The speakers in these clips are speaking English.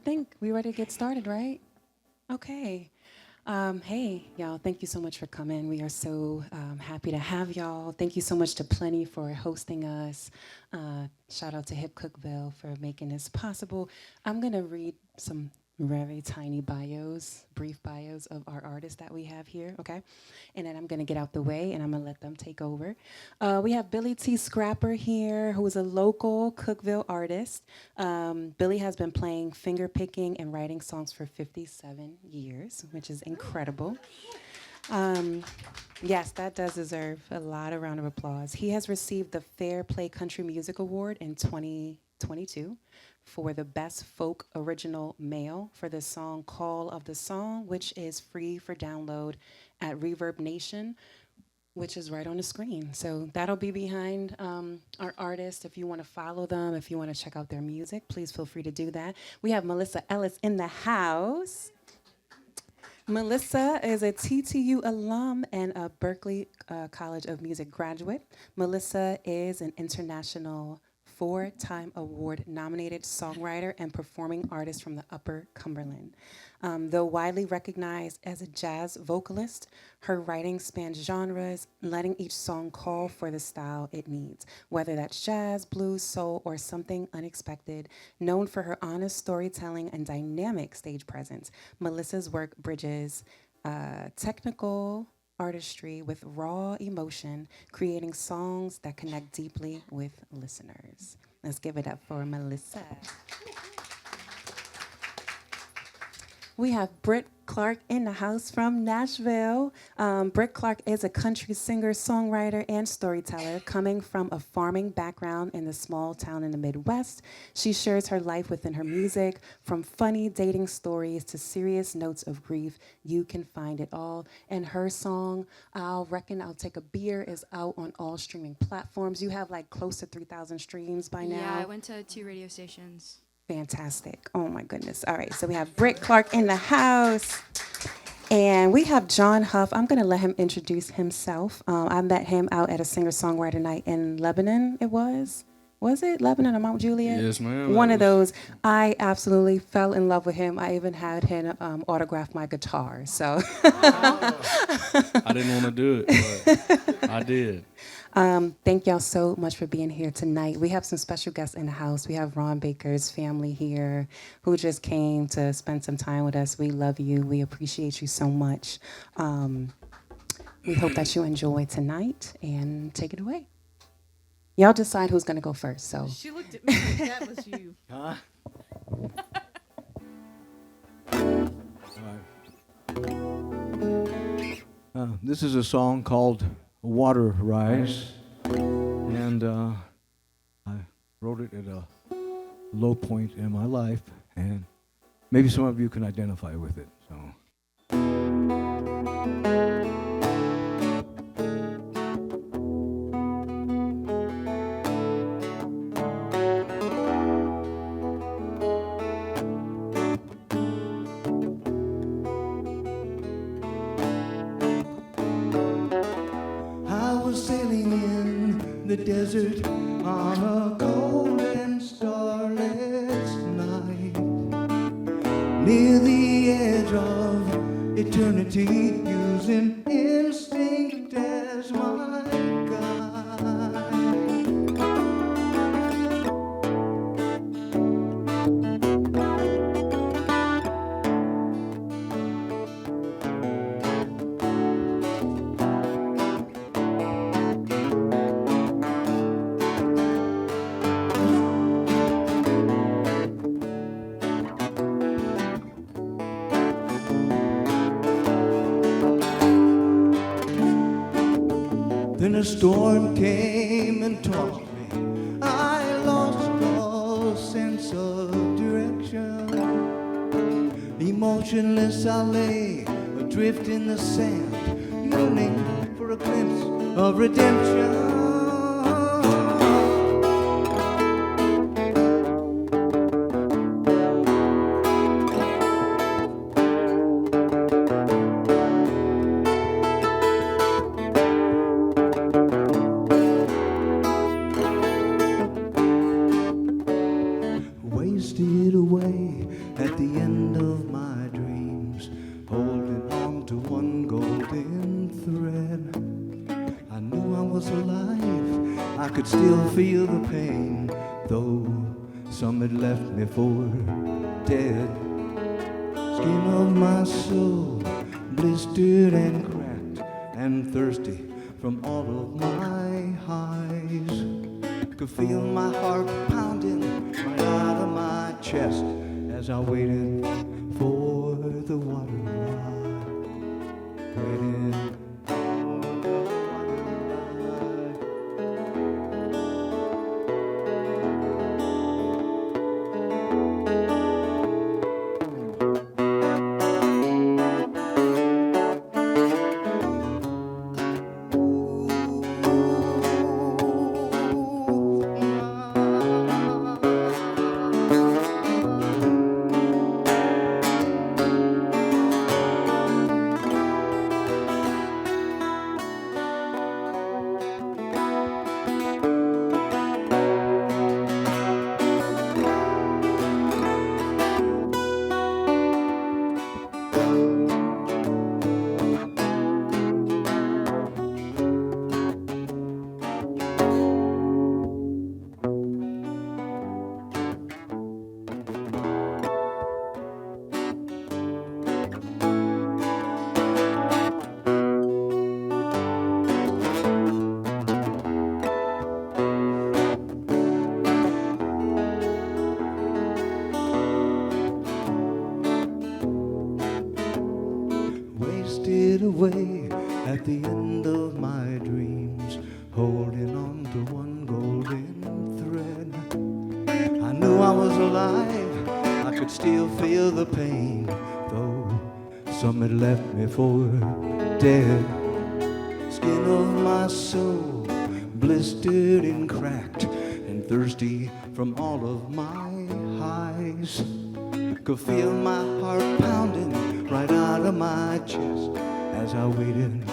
think we ready to get started, right? Okay. Hey, y'all, thank you so much for coming. We are so happy to have y'all. Thank you so much to Plenty for hosting us. Shout out to Hip Cookeville for making this possible. I'm going to read some very tiny bios, brief bios of our artists that we have here, okay? And then I'm going to get out the way and I'm going to let them take over. We have Billy T. Scrapper here, who is a local Cookeville artist. Billy has been playing finger picking and writing songs for 57 years, which is incredible. Yes, that does deserve a lot of round of applause. He has received the Fair Play Country Music Award in 2022 for the Best Folk Original Male for the song Call of the Song, which is free for download at Reverb Nation, which is right on the screen. So that'll be behind our artists. If you want to follow them, if you want to check out their music, please feel free to do that. We have Melissa Ellis in the house. Melissa is a TTU alum and a Berklee College of Music graduate. Melissa is an international 4-time award-nominated songwriter and performing artist from the Upper Cumberland. Though widely recognized as a jazz vocalist, her writing spans genres, letting each song call for the style it needs, whether that's jazz, blues, soul, or something unexpected. Known for her honest storytelling and dynamic stage presence, Melissa's work bridges technical artistry with raw emotion, creating songs that connect deeply with listeners. Let's give it up for Melissa. We have Britt Clark in the house from Nashville. Britt Clark is a country singer, songwriter, and storyteller coming from a farming background in a small town in the Midwest. She shares her life within her music, from funny dating stories to serious notes of grief. You can find it all. And her song, I'll Take a Beer, is out on all streaming platforms. You have like close to 3,000 streams by now. Yeah, I went to 2 radio stations. Fantastic. Oh my goodness. All right, so we have Britt Clark in the house. And we have John Huff. I'm going to let him introduce himself. I met him out at a singer-songwriter night in Lebanon, it was. Was it Lebanon or Mount Juliet? Yes, ma'am. One of those. I absolutely fell in love with him. I even had him autograph my guitar. So I didn't want to do it, but I did. Thank y'all so much for being here tonight. We have some special guests in the house. We have Ron Baker's family here who just came to spend some time with us. We love you. We appreciate you so much. We hope that you enjoy tonight, and take it away. Y'all decide who's going to go first. So She looked at me like that was you. Huh? All right. This is a song called Water Rise, and I wrote it at a low point in my life, and maybe some of you can identify with it. So. The desert on a cold and starless night, near the edge of eternity, using instinct as my guide. Then a storm came and tossed me. I lost all sense of direction. Emotionless I lay, adrift in the sand, yearning for a glimpse of redemption. one golden thread. I knew I was alive, I could still feel the pain, though some had left me for dead. Skin of my soul, blistered and cracked and thirsty from all of my highs. Could feel my heart pounding right out of my chest as I waited for the water ride. Waited for the water ride. Away at the end of my dreams, holding on to one golden thread. I knew I was alive, I could still feel the pain, though some had left me for dead. Skin of my soul, blistered and cracked and thirsty from all of my highs. Could feel my heart pounding right out of my chest as I waited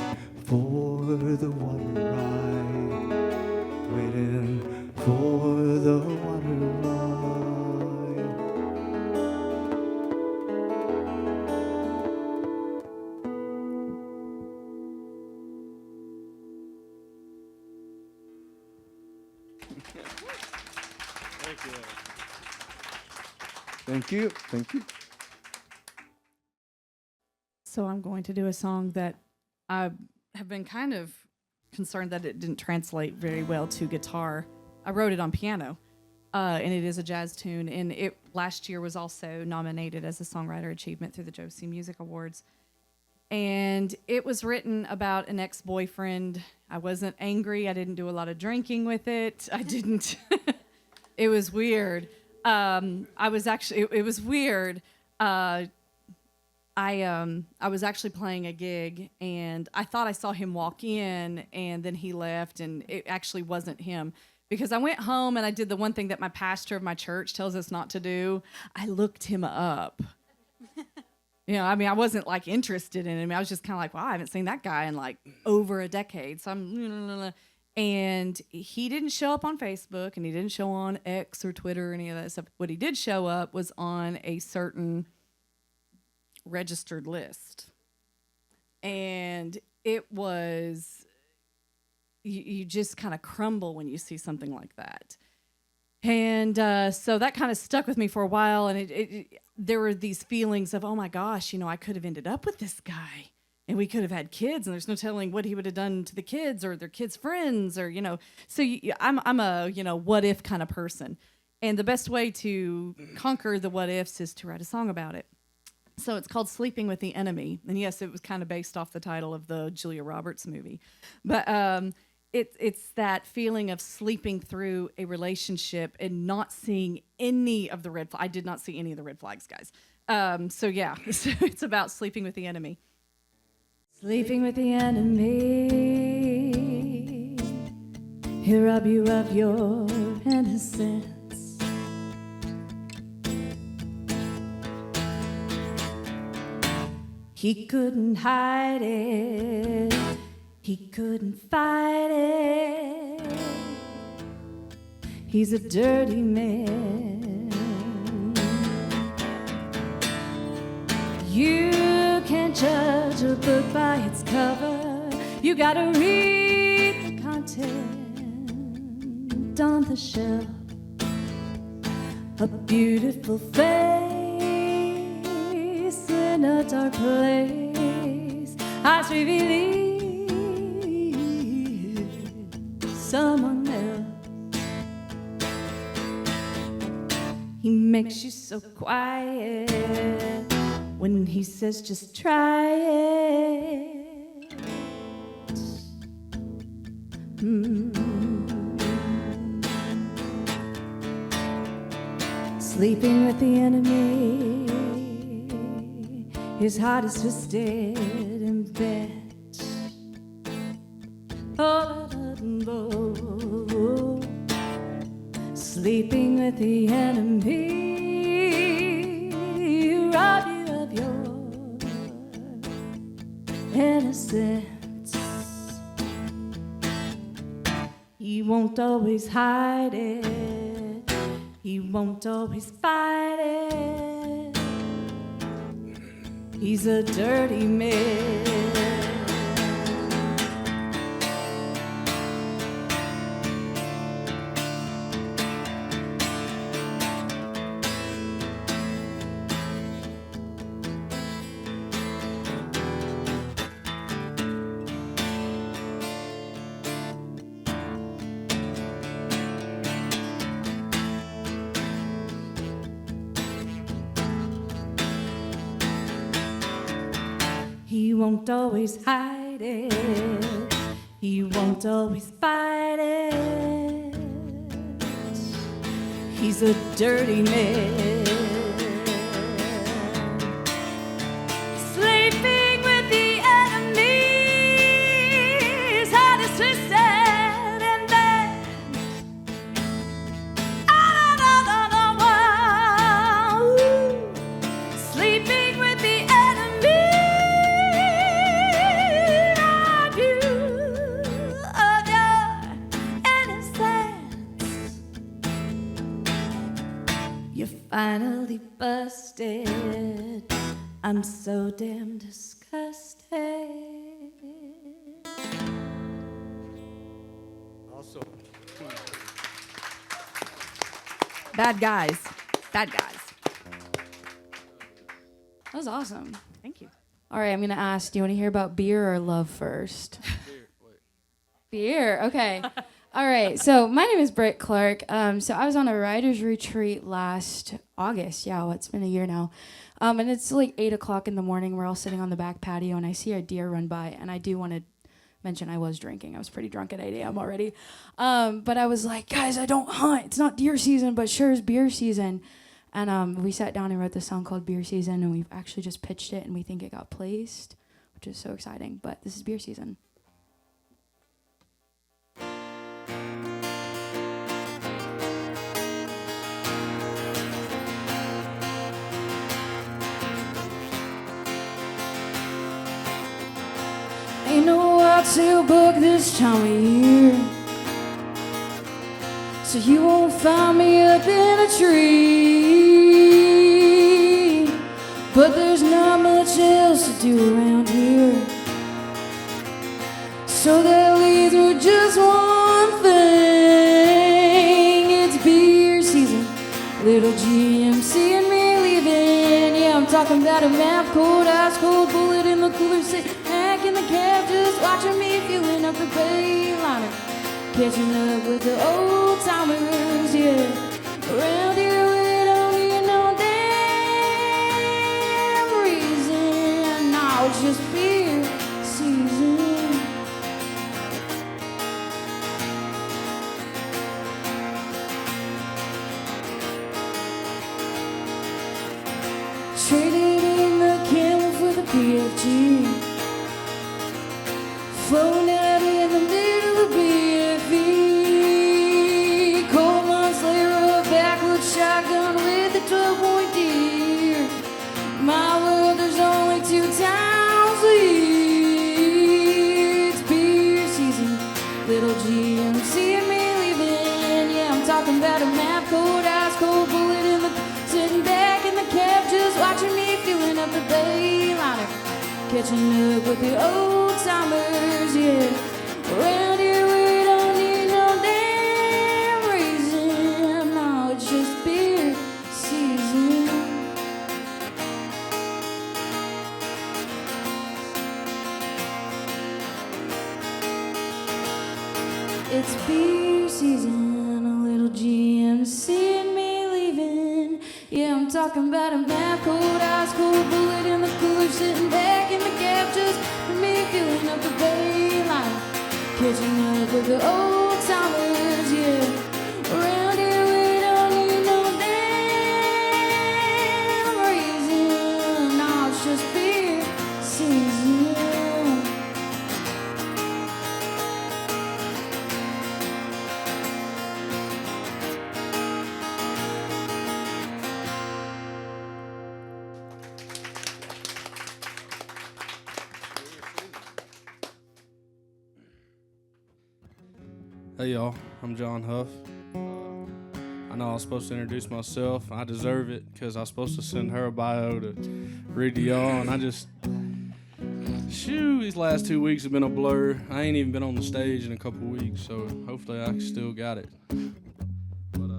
for the water ride, waiting for the water ride. Thank you. Thank you. So I'm going to do a song that I have been kind of concerned that it didn't translate very well to guitar. I wrote it on piano, and it is a jazz tune. And it last year was also nominated as a Songwriter Achievement through the Josie Music Awards. And it was written about an ex-boyfriend. I wasn't angry. I didn't do a lot of drinking with it. I didn't. It was weird. It was weird. I was actually playing a gig, and I thought I saw him walk in, and then he left, and it actually wasn't him. Because I went home and I did the one thing that my pastor of my church tells us not to do. I looked him up. You know, I mean, I wasn't like interested in him. I was just kind of like, wow, I haven't seen that guy in like over a decade. So and he didn't show up on Facebook, and he didn't show on X or Twitter or any of that stuff. What he did show up was on a certain registered list. And it was, you just kind of crumble when you see something like that. And so that kind of stuck with me for a while, and there were these feelings of, oh my gosh, you know, I could have ended up with this guy, and we could have had kids, and there's no telling what he would have done to the kids or their kids' friends, or, you know. So I'm a, you know, what if kind of person. And the best way to conquer the what ifs is to write a song about it. So it's called Sleeping with the Enemy. And yes, it was kind of based off the title of the Julia Roberts movie. But it's that feeling of sleeping through a relationship and not seeing any of the red flags. I did not see any of the red flags, guys. So yeah, so it's about sleeping with the enemy. Sleeping with the enemy, he'll rob you of your innocence. He couldn't hide it, he couldn't fight it. He's a dirty man. You can't judge judge a book by its cover. You gotta read the content on the shelf. A beautiful face in a dark place, eyes revealing someone else. He makes you so quiet when he says just try it. Sleeping with the enemy, his heart is twisted in bed. Sleeping with the enemy, rob you of your innocence. He won't always hide it, he won't always fight it. He's a dirty man. He won't always hide it, he won't always fight it. He's a dirty man. Sleeping with the enemy, his heart is twisted and bad. Sleeping with the enemy, finally busted. I'm so damn disgusted. Also, Bad guys. Bad guys. That was awesome. Thank you. All right, I'm going to ask, do you want to hear about beer or love first? Beer, okay. All right, so my name is Britt Clark. So I was on a writer's retreat last August. Yeah, well, it's been a year now. And it's like 8 o'clock in the morning. We're all sitting on the back patio, and I see a deer run by. And I do want to mention I was drinking. I was pretty drunk at 8 a.m. already. But I was like, guys, I don't hunt. It's not deer season, but sure is beer season. And we sat down and wrote this song called Beer Season, and we've actually just pitched it, and we think it got placed, which is so exciting. But this is beer season. Ain't no whitetail book this time of year, so you won't find me up in a tree. But there's not much else to do around here, so that leaves with just one thing. It's beer season, little GMC and me leaving. Yeah, I'm talking about a map cold, ice cold bullet in the cooler seat. In the cab, just watching me fueling up the Bayliner, catching up with the old timers, yeah. Around here we don't need no damn reason. No, it's just beer season. Traded in the Camel for the PFG, flown out in the middle of BFE. Cold months later, a backward shotgun with a 12-point deer. My world, there's only 2 towns to eat. It's beer season, little GMC and me leaving. Yeah, I'm talking about a map cold, ice cold bullet in the sitting back in the cab, just watching me fueling up the Bayliner, catching up with the old timers, yeah. Around here we don't need no damn reason. No, it's just beer season. It's beer season, a little GM seeing me leaving. Yeah, I'm talking about a mad cold, ice cold bullet in the cooler, sitting back in the cab just for me, filling up the bay line, catching up with the old timers, yeah. Around here we don't need no damn reason. No, it's just beer season. Hey y'all, I'm John Huff. I know I was supposed to introduce myself. I deserve it because I was supposed to send her a bio to read to y'all, and I just, these last 2 weeks have been a blur. I ain't even been on the stage in a couple weeks, so hopefully I still got it. But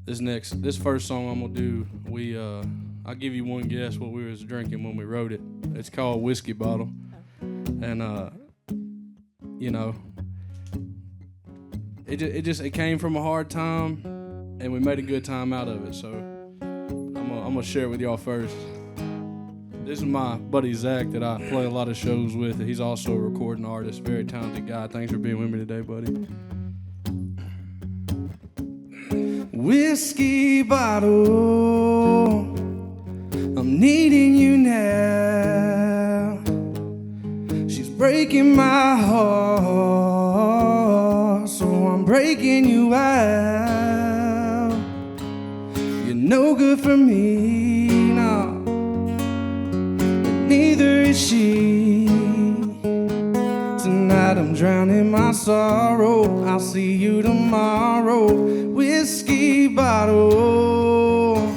this first song I'm gonna do, I'll give you one guess what we was drinking when we wrote it. It's called Whiskey Bottle, and you know. It came from a hard time, and we made a good time out of it. So I'm gonna share it with y'all first. This is my buddy Zach that I play a lot of shows with. He's also a recording artist, very talented guy. Thanks for being with me today, buddy. Whiskey bottle, I'm needing you now. She's breaking my heart, so I'm breaking you out. You're no good for me, no, but neither is she. Tonight I'm drowning my sorrow, I'll see you tomorrow. Whiskey bottle, oh,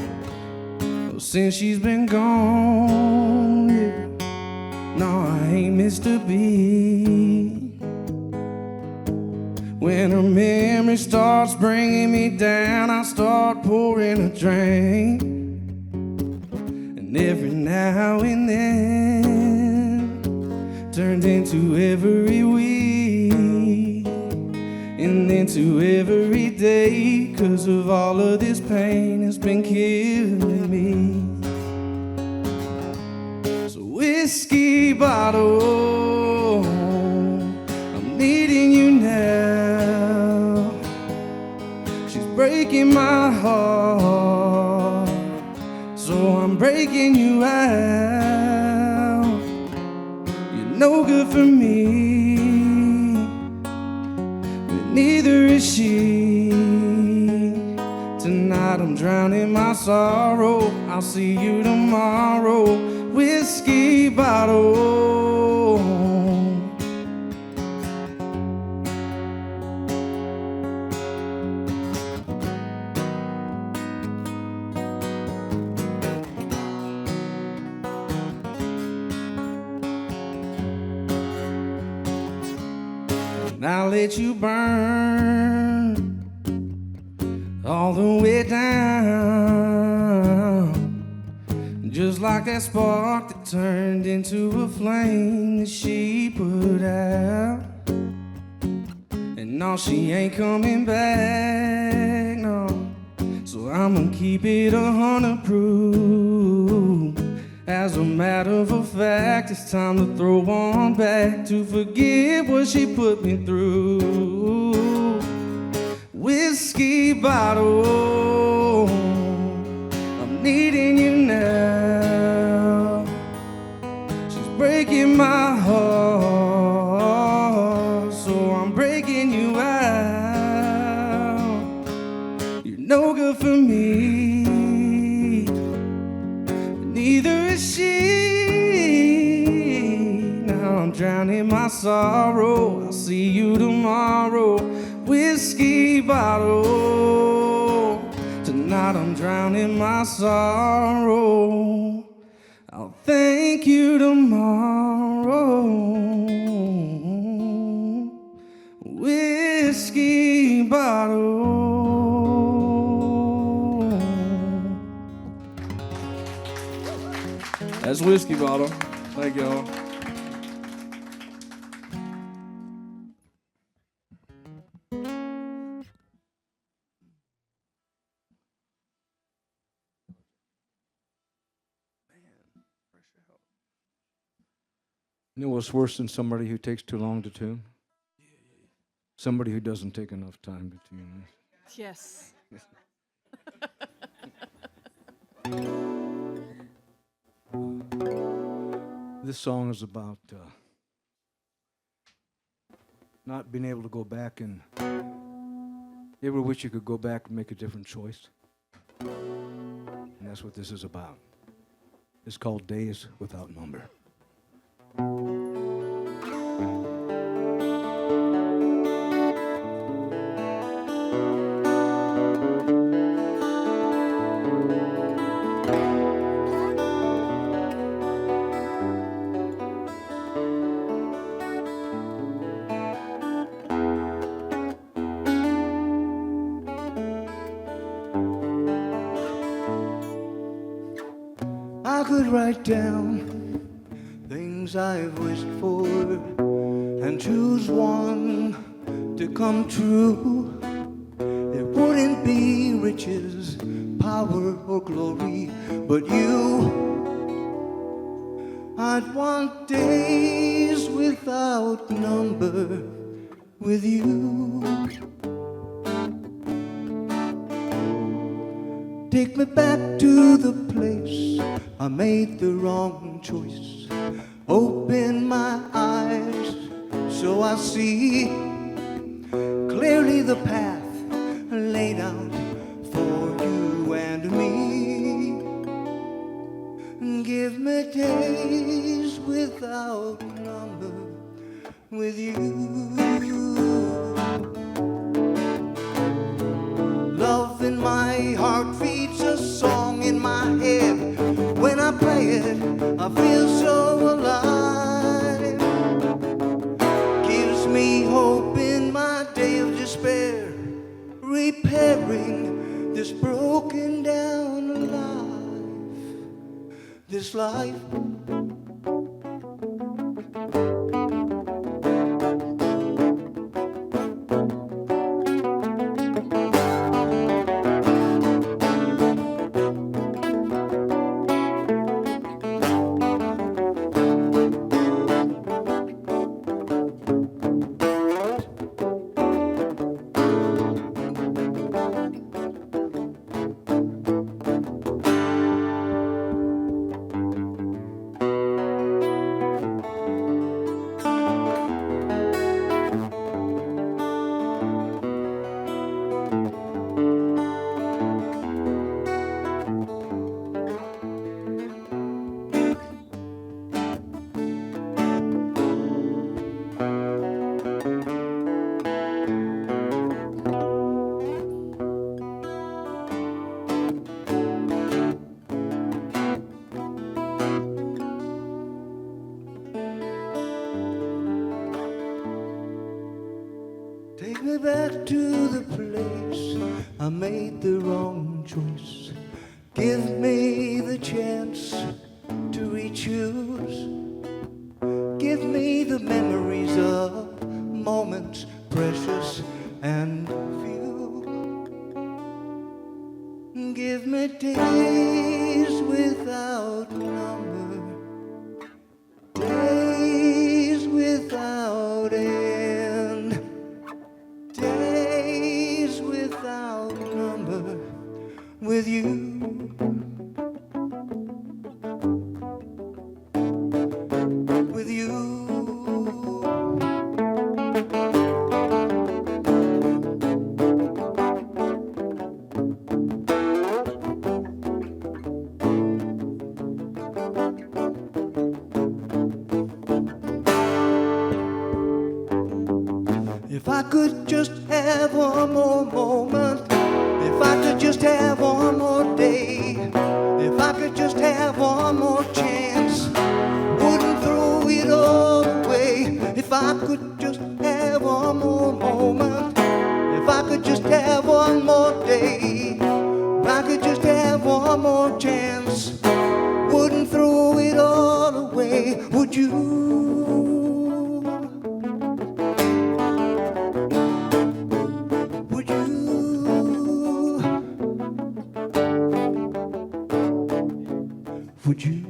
since she's been gone, yeah. No, I ain't Mr. B. When her memory starts bringing me down, I start pouring a drink. And every now and then turned into every week and into every day, 'cause of all of this pain has been killing me. So whiskey bottle, I'm needing you now. She's breaking my heart, so I'm breaking you out. You're no good for me, but neither is she. Tonight I'm drowning my sorrow, I'll see you tomorrow. Whiskey bottle, and I'll let you burn all the way down, just like that spark that turned into a flame that she put out. And no, she ain't coming back, no, so I'ma keep it 100 proof. As a matter of fact, it's time to throw on back to forget what she put me through. Whiskey bottle, I'm needing you now. She's breaking my heart, so I'm breaking you out. You're no good for me, but neither is she. Now I'm drowning my sorrow, I'll see you tomorrow. Whiskey bottle, tonight I'm drowning my sorrow, I'll thank you tomorrow. Whiskey bottle. That's Whiskey Bottle. Thank y'all. You know what's worse than somebody who takes too long to tune? Somebody who doesn't take enough time to tune. Yes. This song is about not being able to go back and you ever wish you could go back and make a different choice? And that's what this is about. It's called Days Without Number. I could write down things I've wished for and choose one to come true. It wouldn't be riches, power, or glory, but you. I'd want days without number with you. Take me back to the place I made the wrong choice. Open my eyes so I see clearly the path laid out for you and me. Give me days without number with you. Love in my heart feeds a song in my head. When I play it, I feel so alive. Gives me hope in my day of despair, repairing this broken down life. This life. Take me back to the place I made the wrong choice. Give me the chance to re-choose. Give me the memories of moments precious and few. Give me days without number, days without end, days without number with you. With you. If I could just have one more moment, if I could just have one more day, if I could just have one more chance I could just have one more moment, if I could just have one more day, if I could just have one more chance, wouldn't throw it all away, would you? Would you? Would you?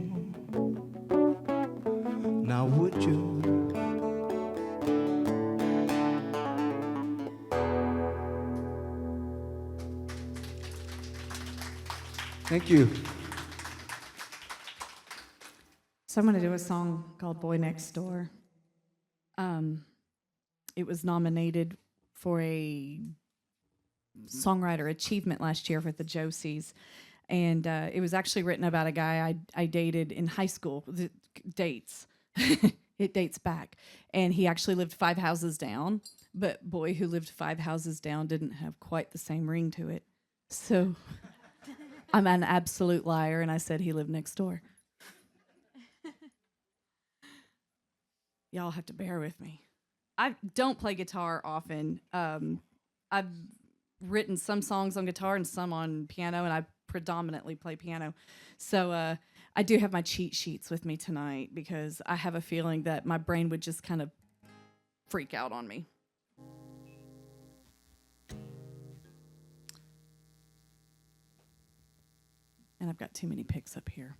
Now would you? Thank you. So I'm going to do a song called Boy Next Door. It was nominated for a songwriter achievement last year for the Josies. And it was actually written about a guy I dated in high school. It dates. It dates back. And he actually lived 5 houses down. But boy who lived 5 houses down didn't have quite the same ring to it. So I'm an absolute liar, and I said he lived next door. Y'all have to bear with me. I don't play guitar often. I've written some songs on guitar and some on piano, and I predominantly play piano. So I do have my cheat sheets with me tonight because I have a feeling that my brain would just kind of freak out on me. And I've got too many picks up here.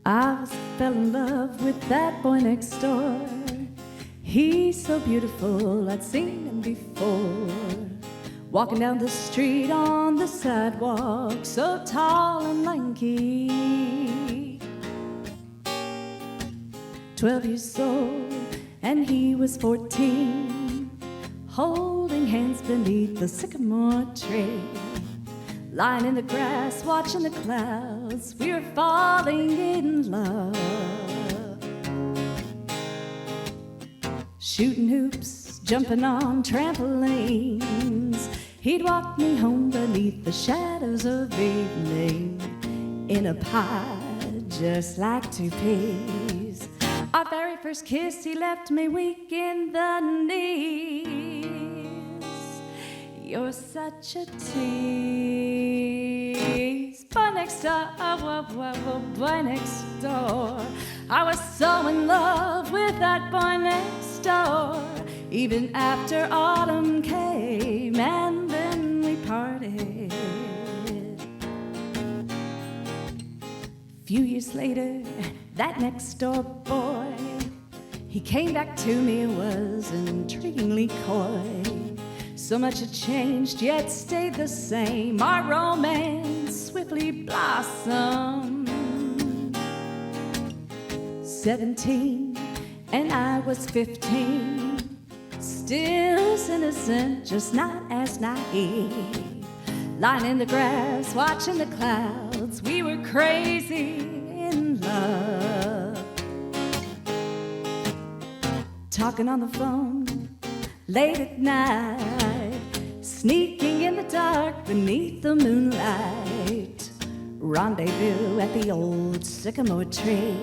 I fell in love with that boy next door. He's so beautiful, I'd seen him before. Walking down the street on the sidewalk, so tall and lanky. 12 years old, and he was 14, holding hands beneath the sycamore tree. Lying in the grass, watching the clouds, we were falling in love. Shooting hoops, jumping on trampolines, he'd walk me home beneath the shadows of evening, in a pie just like 2 peas. Our very first kiss, he left me weak in the knees. You're such a tease. Boy next door, boy next door. I was so in love with that boy next door. Even after autumn came and then we parted. Few years later, that next door boy, he came back to me and was intriguingly coy. So much had changed, yet stayed the same. Our romance swiftly blossomed. 17, and I was 15. Still as innocent, just not as naive. Lying in the grass, watching the clouds, we were crazy in love. Talking on the phone late at night, sneaking in the dark beneath the moonlight. Rendezvous at the old sycamore tree.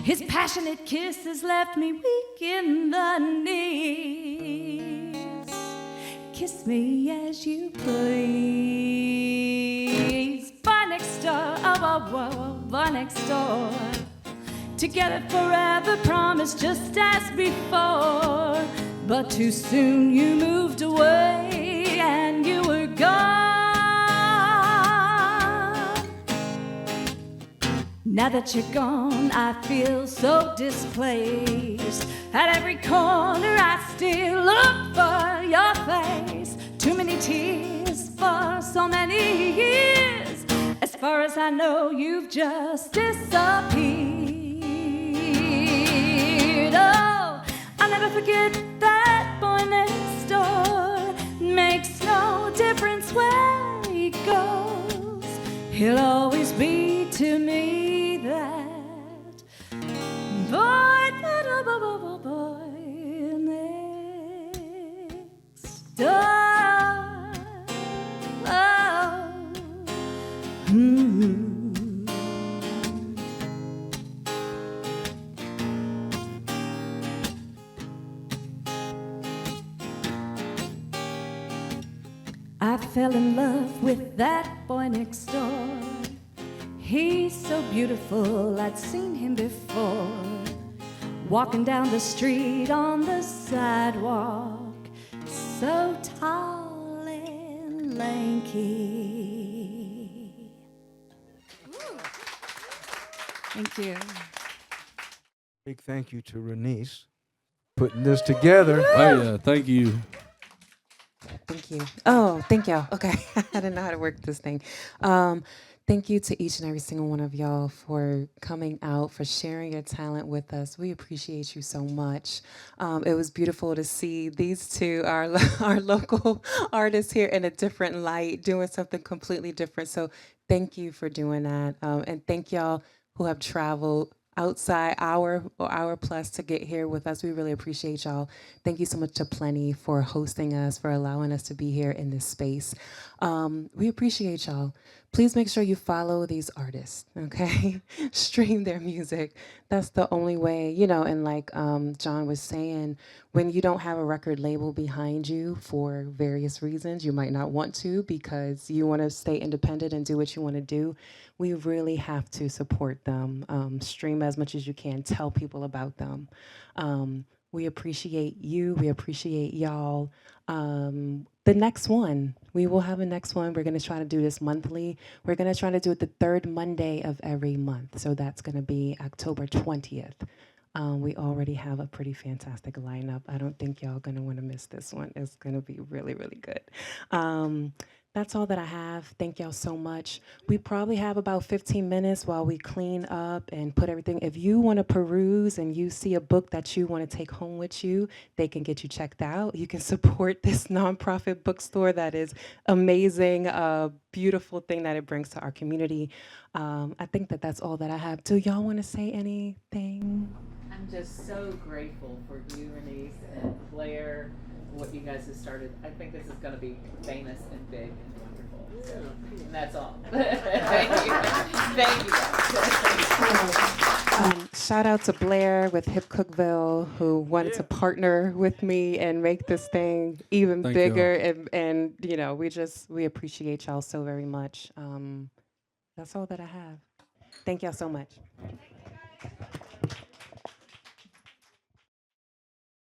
His passionate kisses left me weak in the knees. Kiss me as you please. Boy next door, boy next door. Together forever, promised just as before. But too soon you moved away and you were gone. Now that you're gone, I feel so displaced. At every corner I still look for your face. Too many tears for so many years. As far as I know, you've just disappeared. Oh, I'll never forget that boy next door. Makes no difference where he goes. He'll always be to me that I fell in love with that boy next door. He's so beautiful, I'd seen him before, walking down the street on the sidewalk, so tall and lanky. Thank you. Big thank you to Renice putting this together. Oh yeah, thank you. Thank you. Oh, thank y'all. Okay, I didn't know how to work this thing. Thank you to each and every single one of y'all for coming out, for sharing your talent with us. We appreciate you so much. It was beautiful to see these two, our local artists here in a different light, doing something completely different. So thank you for doing that. And thank y'all who have traveled outside hour plus to get here with us. We really appreciate y'all. Thank you so much to Plenty for hosting us, for allowing us to be here in this space. We appreciate y'all. Please make sure you follow these artists, okay? Stream their music. That's the only way, and like John was saying, when you don't have a record label behind you for various reasons, you might not want to because you want to stay independent and do what you want to do. We really have to support them. Stream as much as you can. Tell people about them. We appreciate you. We appreciate y'all. The next one, we will have a next one. We're going to try to do this monthly. We're going to try to do it the third Monday of every month. So that's going to be October 20th. We already have a pretty fantastic lineup. I don't think y'all going to want to miss this one. It's going to be really, really good. That's all that I have. Thank y'all so much. We probably have about 15 minutes while we clean up and put everything. If you want to peruse and you see a book that you want to take home with you, they can get you checked out. You can support this nonprofit bookstore that is amazing, beautiful thing that it brings to our community. I think that's all that I have. Do y'all want to say anything? I'm just so grateful for you, Renise, and Blair, what you guys have started. I think this is going to be famous and big and wonderful. So, and that's all. Thank you. Thank you. Shout out to Blair with Hip Cookeville, who wanted to partner with me and make this thing even Thank bigger. And we appreciate y'all so very much. That's all that I have. Thank y'all so much.